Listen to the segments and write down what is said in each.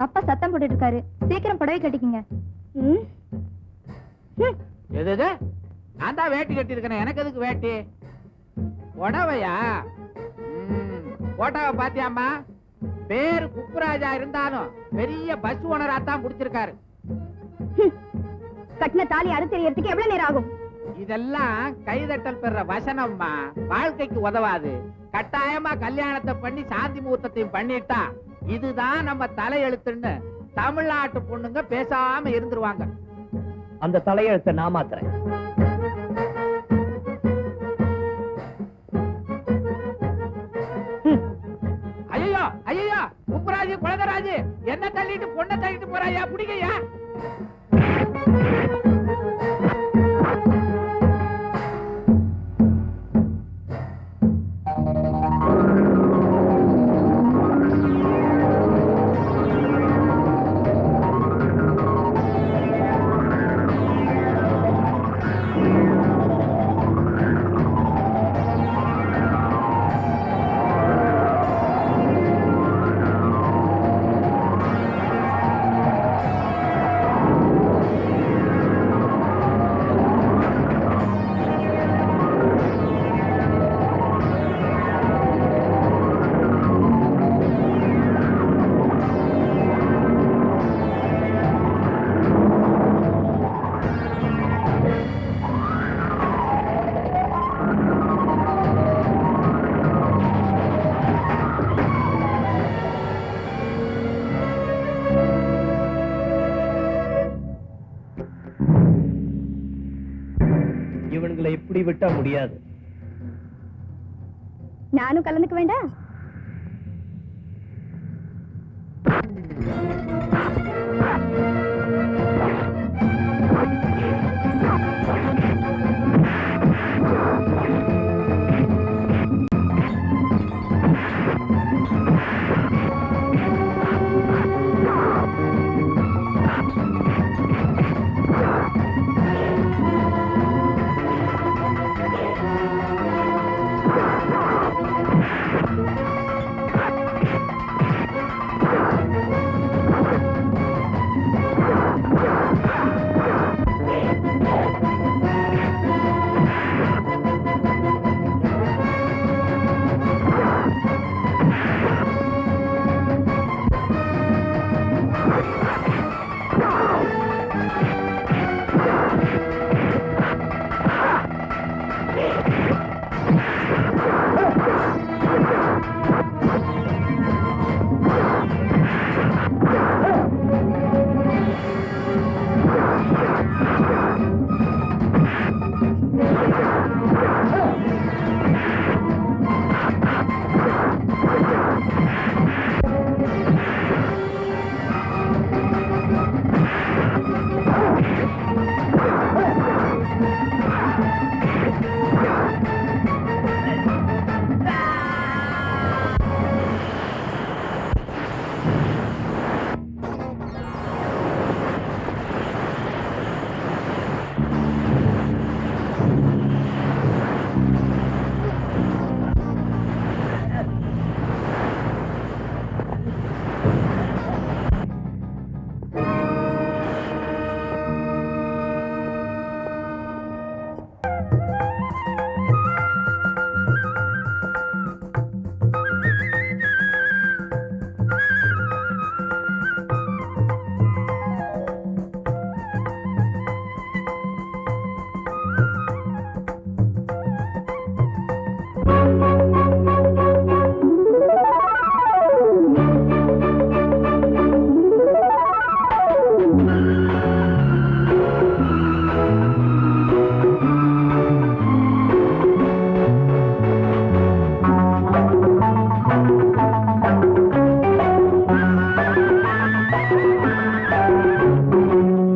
அப்பா சத்தம் போட்டுட்டு இருக்காரு, சீக்கிரம் புடவை கட்டிக்கங்க. எது நான் தான் வேட்டி கட்டி இருக்கேன், எனக்கு எதுக்கு வேட்டி? புடவையா? போட்டோவை பாத்தியாமா? பேரு குப்புராஜா இருந்தாலும் பெரிய பஸ் ஓனரா தான் முடிச்சிருக்காரு. கட்டின தாலி அறுத்தெறியறதுக்கு எவ்வளவு நேரம் ஆகும்? இதெல்லாம் கைதட்டல் பெற வசனம்மா, வாழ்க்கைக்கு உதவாது. கட்டாயமா கல்யாணத்தை பண்ணி சாந்தி முகூர்த்தத்தையும் பண்ணிட்டா இதுதான் நம்ம தலையெழுத்துன்னு தமிழ்நாட்டு பொண்ணுங்க பேசாம இருந்துருவாங்க. அந்த தலையெழுத்தை நான் மாத்துறேன். ஐயோ ஐயோ, குப்புராஜு குழந்தராஜு என்ன தள்ளிட்டு பொண்ணை தள்ளிட்டு போறாயா? பிடிக்கையா? இவனுங்களை இப்படி விட்டா முடியாது. நானும் கலந்துக்க வேண்டாம்?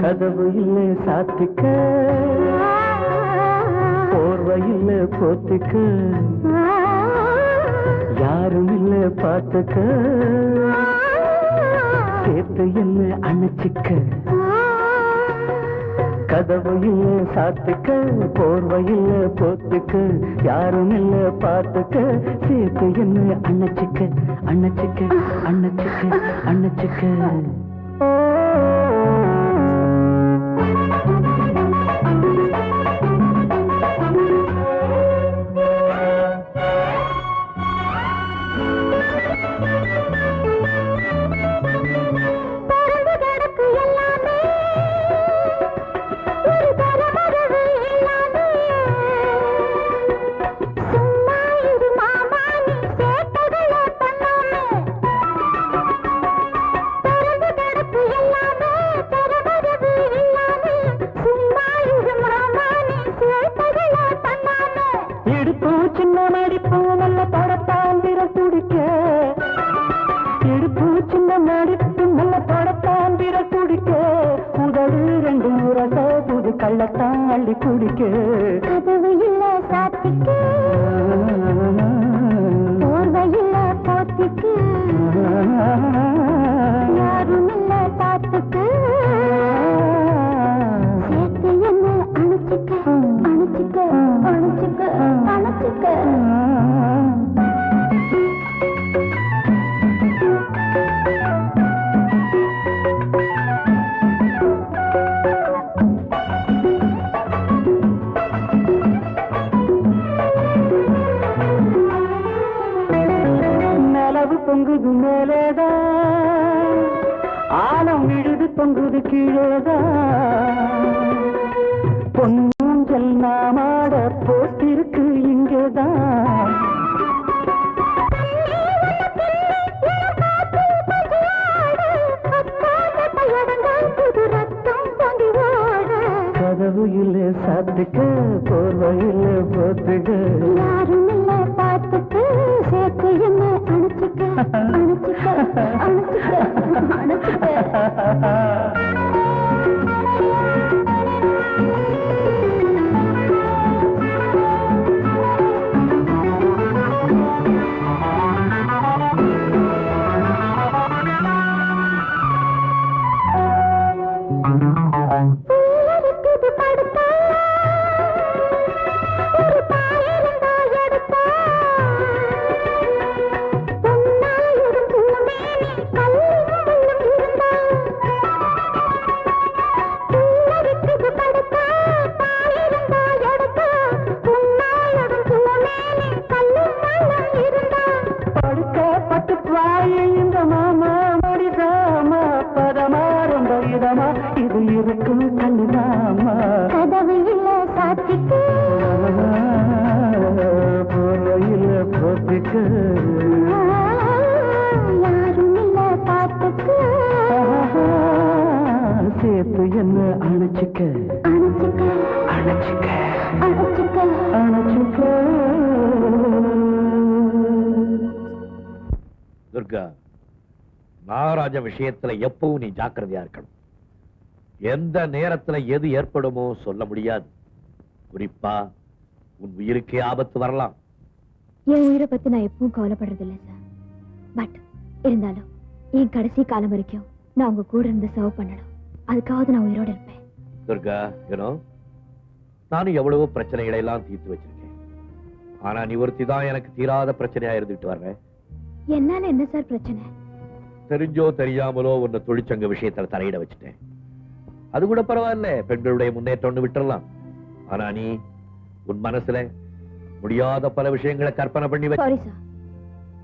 கதவு இல்ல சாத்திக்க, போர்வை இல்ல போத்திக்க, யாரும் இல்ல பாத்துக்க, சேர்த்து என்ன அணைச்சிக்க, கதவு இல்ல சாத்துக்க போர்வையில் போத்துக்க யாரும் இல்ல பார்த்துக்க சேர்த்து என்ன அண்ணச்சிக்க அண்ணச்சிக்க அண்ணச்சிக்க அண்ணச்சிக்க கள்ளத்தான் அள்ளி குடிக்க கதவு இல்ல சாத்திக்க போர்வையில்ல போத்திக்கு யாரும் இல்ல பார்த்துக்கு சேர்த்து என்ன அணைச்சிக்க அணைச்சிக்க அணைச்சிக்க அணைச்சிக்க பொங்குது மேலேதான் ஆனம் விழுது பொங்குது கீழேதான் பொன்னூஞ்சல் நாமாட போட்டிருக்கு இங்கேதான் கதவு இல்லை சாத்துக்க போர்வையில் போத்துக்க யாரும் இல்ல பார்த்துக்கு சேர்த்து என்ன அணைச்சிக்க அணைச்சிக்க அணைச்சிக்க அணைச்சிக்க இது இருக்கும் கண்ணுதாமா கதவு இல்ல சாத்திக்க போர்வையில் போத்திக்க யாரும் இல்ல பார்த்துக்கு சேர்த்து என்ன அணைச்சிக்க அணைச்சிக்க அணைச்சிக்க அணைச்சிக்க அணைச்சிக்க துர்கா, நாகராஜ விஷயத்துல எப்பவும் நீ ஜாக்கிரதையா இருக்கணும். எந்த நேரத்துல எது ஏற்படுமோ சொல்ல முடியாது. குறிப்பா உன் உயிருக்கே ஆபத்து வரலாம். என் உயிரை பத்தி நான் எப்பவும் கவலைப்படுறதில்லை சார். பட் இருந்தாலும் என் கடைசி காலம் வரைக்கும் நான் உங்க கூட இருந்து சர்வ் பண்ணணும். அதுக்காவது நான் உயிரோட இருப்பேன். துர்கா, நானும் எவ்வளவோ பிரச்சனைகளை எல்லாம் தீர்த்து வச்சிருக்கேன். ஆனா நீ ஒருத்தி தான் எனக்கு தீராத பிரச்சனையா இருந்துட்டு வர்றேன். என்னால என்ன சார் பிரச்சனை? தெரிஞ்சோ தெரியாமலோ உன்னை தொழிற்சங்க விஷயத்துல தலையிட வச்சுட்டேன். அது கூட பரவாயில்ல, பெண்களுடைய முன்னேற்றம் விட்டுறலாம். ஆனா நீ உன் மனசுல முடியாத பல விஷயங்களை கற்பனை பண்ணி சாரி சார்,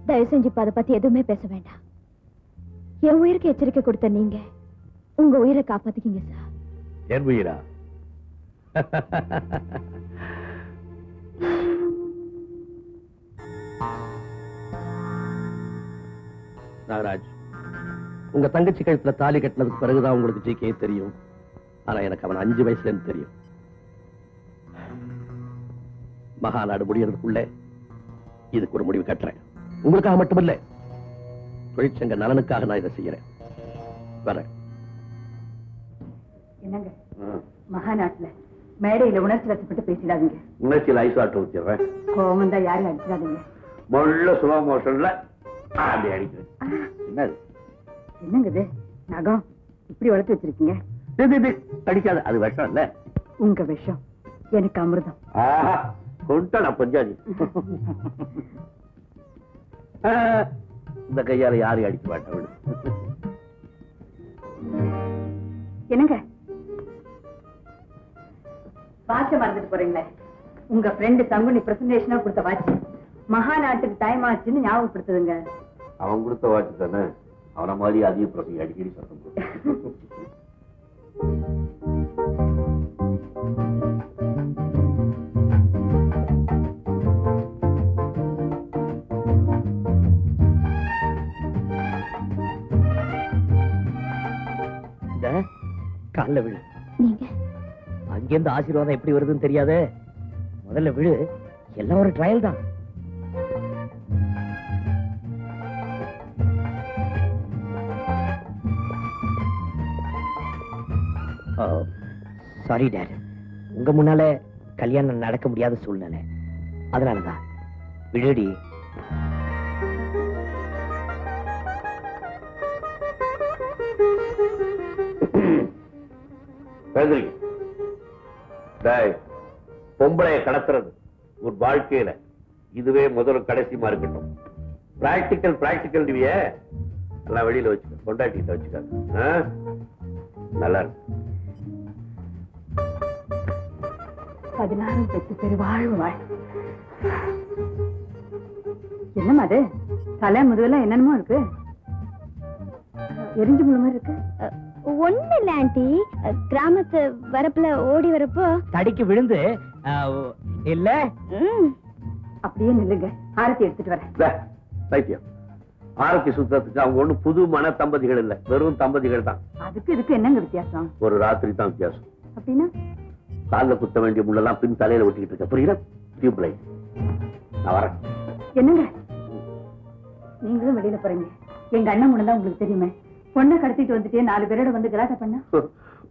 தயவு செஞ்சு இப்ப அதை பத்தி எதுவுமே பேச வேண்டாம். என் உயிருக்கு எச்சரிக்கை கொடுத்த நீங்க உங்க உயிரை காப்பாத்திக்கிங்க சார். என் உயிரா? நாகராஜ், உங்க தங்கச்சி கழுத்துல தாலி கட்டினதுக்கு பிறகுதான் உங்களுக்கு ஜிகே தெரியும். ஆனா எனக்கு அவன் 5 வயசுல இருந்து தெரியும். மகாநாடு முடியறதுக்குள்ள இதுக்கு ஒரு முடிவு கட்டுறேன். உங்களுக்காக மட்டுமில்ல, தொழிற்சங்க நலனுக்காக நான் இதை செய்யறேன். வரேன். என்னங்க மகாநாட்டுல மேடையில உணர்ச்சி வசப்பட்டு பேசிடாதீங்க. உணர்ச்சியில் ஐசாட்டு ஊத்திடுறேன். கோவம் தான் யாரும் அடிச்சிடாதீங்க. முள்ள சுலோ மோஷன்ல அப்படி அடிக்கிறேன். என்னது? என்னங்க இது நகம் இப்படி வளர்த்து வச்சிருக்கீங்க? அடிக்காது, அது விஷம் இல்ல. உங்க விஷம் எனக்கு அமிர்தம். கொண்டாடா பஞ்சாதி. இந்த கையால யாரையும் அடிக்க மாட்டேன். என்னங்க வாட்ச மறந்துட்டு போறீங்களே? உங்க ஃப்ரெண்டு தங்குனி பிரசன்டேஷனா கொடுத்த வாட்ச் மகாநாட்டுக்கு டைம் ஆச்சுன்னு ஞாபகப்படுத்துதுங்க. அவன் கொடுத்த வாட்சி தானே, அவன மாதிரி அதிக பிரசங்க அடிக்கடி சத்தம் போட்டு. கால்ல விழு. நீங்க அங்கிருந்து ஆசீர்வாதம் எப்படி வருதுன்னு தெரியாதே. முதல்ல விழு. எல்லாம் ஒரு ட்ரையல் தான். சாரி டாட், உங்க முன்னால கல்யாணம் நடக்க முடியாத சூழ்நிலை, அதனாலதான். விழுடி. பொம்பளைய கடத்துறது ஒரு வாழ்க்கையில இதுவே முதல்ல கடைசியமா இருக்கட்டும். பிராக்டிக்கல் பிராக்டிக்கல் டிவிய எல்லாம் வெளியில வச்சுக்க, கொண்டாட்டிட்ட வச்சுக்காங்க. நல்லா இருக்கு. 16 பெற்று பெருவாழ்வு வாழ். என்னம்மா அது? தலை முதுகெல்லாம் என்னென்னமோ இருக்கு. எரிஞ்சு முழு மாதிரி இருக்கு. ஒண்ணு இல்ல ஆண்டி, கிராமத்து வரப்புல ஓடி வரப்போ தடிக்கு விழுந்து இல்ல. அப்படியே நில்லுங்க, ஆரத்தி எடுத்துட்டு வரேன். பைத்தியம், ஆரத்தி சுத்தத்துக்கு அவங்க ஒண்ணு புது மன தம்பதிகள் இல்ல, வெறும் தம்பதிகள் தான். அதுக்கு இதுக்கு என்னங்க வித்தியாசம்? ஒரு ராத்திரி தான் வித்தியாசம். அப்படின்னா கால்ல குத்த வேண்டிய முள்ளெல்லாம் பின் தலையில ஒட்டிக்கிட்டு இருக்க, புரியுதா? Tube light. நான் வரேன். என்னங்க நீங்களும் வெளியில போறீங்க? எங்க அண்ணன் முன்னதான் உங்களுக்கு தெரியுமே, பொண்ணை கடத்திட்டு வந்துட்டே 4 பேரோட வந்து கலாட்டா பண்ண.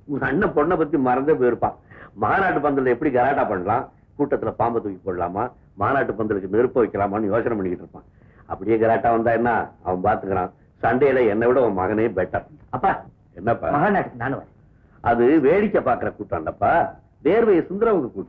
உங்க அண்ணன் பொண்ணை பத்தி மறந்தே போயிருப்பான். மாநாட்டு பந்தல எப்படி கலாட்டா பண்ணலாம், கூட்டத்துல பாம்பை தூக்கி போடலாமா, மாநாட்டு பந்தலுக்கு நெருப்ப வைக்கலாமான்னு யோசனை பண்ணிக்கிட்டு இருப்பான். அப்படியே கலாட்டா வந்தா என்ன, அவன் பாத்துக்கிறான். சண்டையில என்னை விட உன் மகனே பெட்டர். அப்பா என்னப்பா? மகாநாட்டுக்கு நானும். அது வேடிக்கை பாக்குற கூட்டம் இல்லப்பா, வேர்வையை சுந்தரவங்க கூட்டம்.